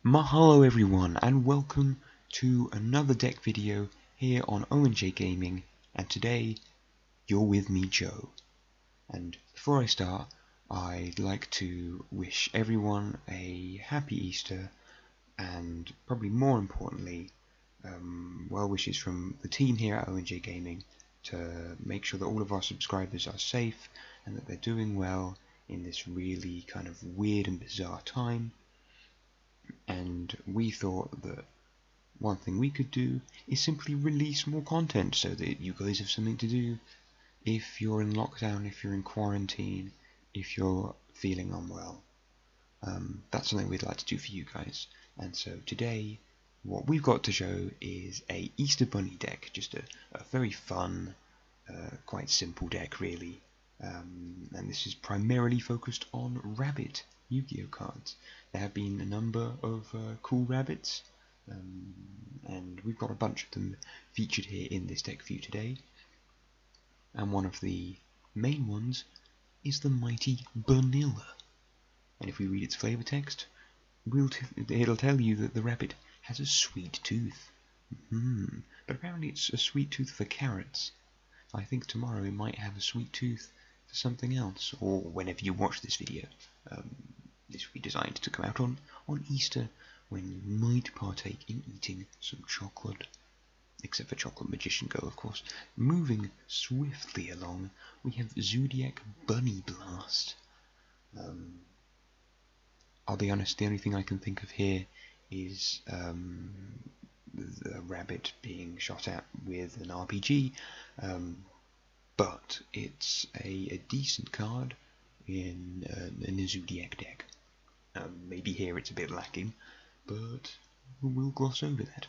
Mahalo everyone, and welcome to another deck video here on ONJ Gaming, and today you're with me, Joe. And before I start, I'd like to wish everyone a happy Easter, and probably more importantly, well wishes from the team here at ONJ Gaming to make sure that all of our subscribers are safe and that they're doing well in this really kind of weird and bizarre time. And we thought that one thing we could do is simply release more content so that you guys have something to do if you're in lockdown, if you're in quarantine, if you're feeling unwell. That's something we'd like to do for you guys. And so today, what we've got to show is a Easter Bunny deck, just a very fun, quite simple deck really. And this is primarily focused on rabbit Yu-Gi-Oh cards. There have been a number of cool rabbits, and we've got a bunch of them featured here in this deck for you today. And one of the main ones is the mighty Vanilla. And if we read its flavor text, it'll tell you that the rabbit has a sweet tooth. But apparently it's a sweet tooth for carrots. I think tomorrow it might have a sweet tooth for something else, or whenever you watch this video. This will be designed to come out on Easter, when you might partake in eating some chocolate. Except for Chocolate Magician Go, of course. Moving swiftly along, we have ZOODIAC BUNNYBLAST. I'll be honest, the only thing I can think of here is the rabbit being shot at with an RPG, but it's a decent card in a ZOODIAC deck. Maybe here it's a bit lacking, but we'll gloss over that.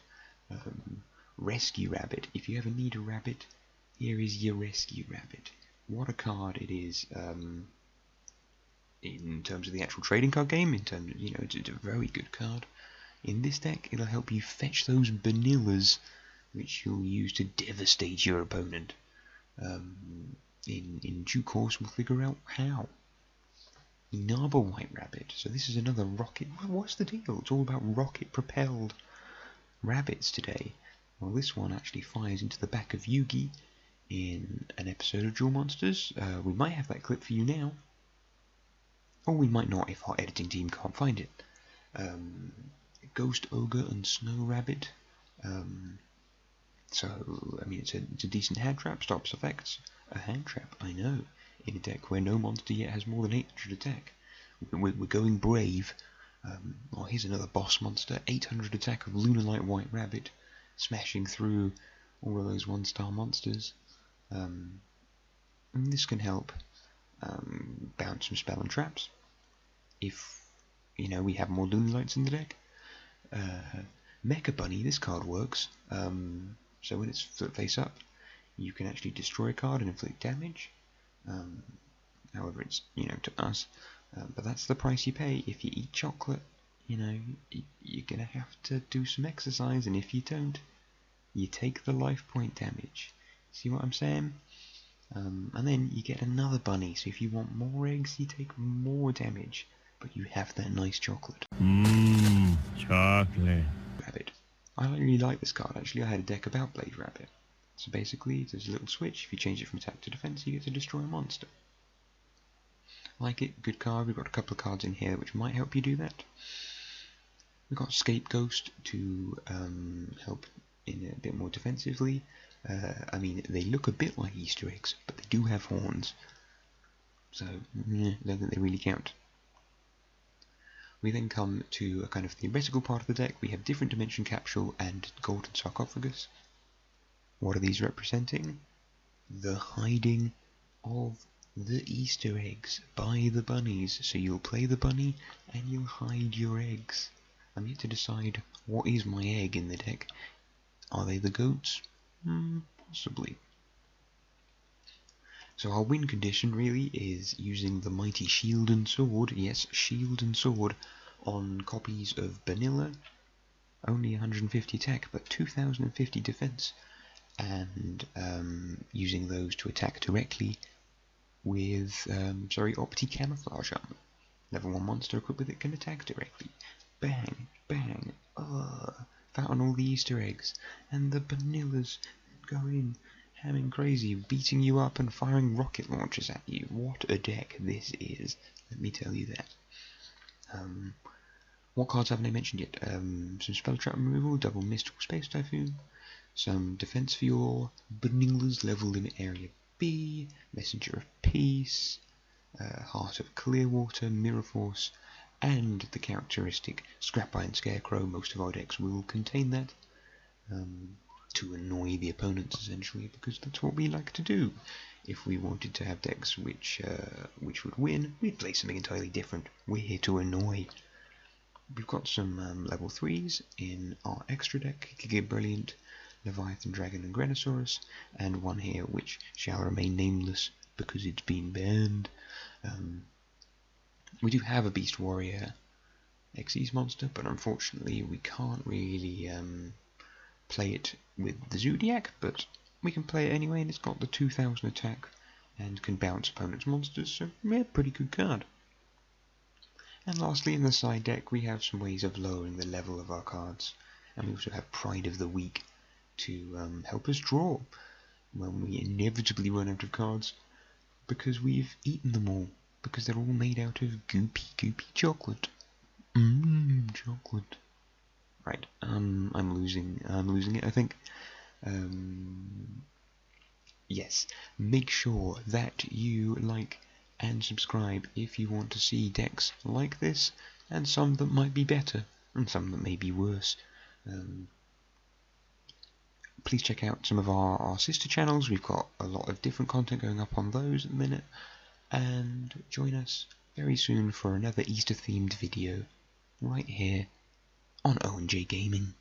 Rescue Rabbit. If you ever need a rabbit, here is your Rescue Rabbit. What a card it is, in terms of the actual trading card game, in terms of, it's a very good card. In this deck, it'll help you fetch those vanillas, which you'll use to devastate your opponent. In due course, we'll figure out how. INARA White Rabbit. So this is another rocket. What's the deal? It's all about rocket-propelled rabbits today. Well, this one actually fires into the back of Yugi in an episode of Duel Monsters. We might have that clip for you now, or we might not if our editing team can't find it. Ghost Ogre and Snow Rabbit. So, I mean, it's a decent hand trap, stops effects. A hand trap, I know, in a deck where no monster yet has more than 800 attack. We're going brave. Oh, here's another boss monster, 800 attack of LUNALIGHT White Rabbit, smashing through all of those 1-star monsters. And this can help bounce some spell and traps if we have more LUNALIGHTs in the deck. MECHA Bunny, this card works. So when it's flip face up, you can actually destroy a card and inflict damage. However, it's to us, but that's the price you pay if you eat chocolate. You're gonna have to do some exercise, and if you don't, you take the life point damage. See what I'm saying? And then you get another bunny, so if you want more eggs, you take more damage, but you have that nice chocolate. Chocolate. Rabbit. I really like this card. Actually, I had a deck about Blade Rabbit. So basically, there's a little switch. If you change it from attack to defense, you get to destroy a monster. Like it, good card. We've got a couple of cards in here which might help you do that. We've got SCAPEGHOST to help in a bit more defensively. I mean, they look a bit like Easter eggs, but they do have horns. So, I don't think they really count. We then come to a kind of theoretical part of the deck. We have different dimension capsule and golden sarcophagus. What are these representing? The hiding of the Easter eggs by the bunnies. So you'll play the bunny and you'll hide your eggs. I'm yet to decide what is my egg in the deck. Are they the goats? Possibly. So our win condition really is using the mighty Shield and Sword. Yes, Shield and Sword on copies of Vanilla. Only 150 attack, but 2050 defense. And using those to attack directly with Opti Camouflage armor. Level 1 monster equipped with it can attack directly. Bang, bang. on all the Easter eggs, and the vanillas go in hamming crazy, beating you up and firing rocket launchers at you. What a deck this is, let me tell you that. What cards haven't I mentioned yet? Some spell trap removal, double mystical space typhoon, some defense for your vanillas, level limit area B, messenger of peace, heart of clearwater, mirror force, and the characteristic scrap iron scarecrow. Most of our decks will contain that, to annoy the opponents essentially, because that's what we like to do. If we wanted to have decks which would win, we'd play something entirely different. We're here to annoy. We've got some level 3s in our extra deck, Giga Brilliant, Leviathan, Dragon and Grenosaurus, and one here which shall remain nameless because it's been banned. We do have a Beast Warrior Xyz monster, but unfortunately we can't really play it with the ZOODIAC, but we can play it anyway, and it's got the 2000 attack and can bounce opponents' monsters, so yeah, pretty good card. And lastly, in the side deck, we have some ways of lowering the level of our cards, and we also have Pride of the Week to help us draw when we inevitably run out of cards, because we've eaten them all, because they're all made out of goopy chocolate. Chocolate. Right, I'm losing it, I think. Yes, make sure that you like and subscribe if you want to see decks like this, and some that might be better, and some that may be worse. Please check out some of our sister channels. We've got a lot of different content going up on those at the minute, and join us very soon for another Easter themed video right here on O&J Gaming.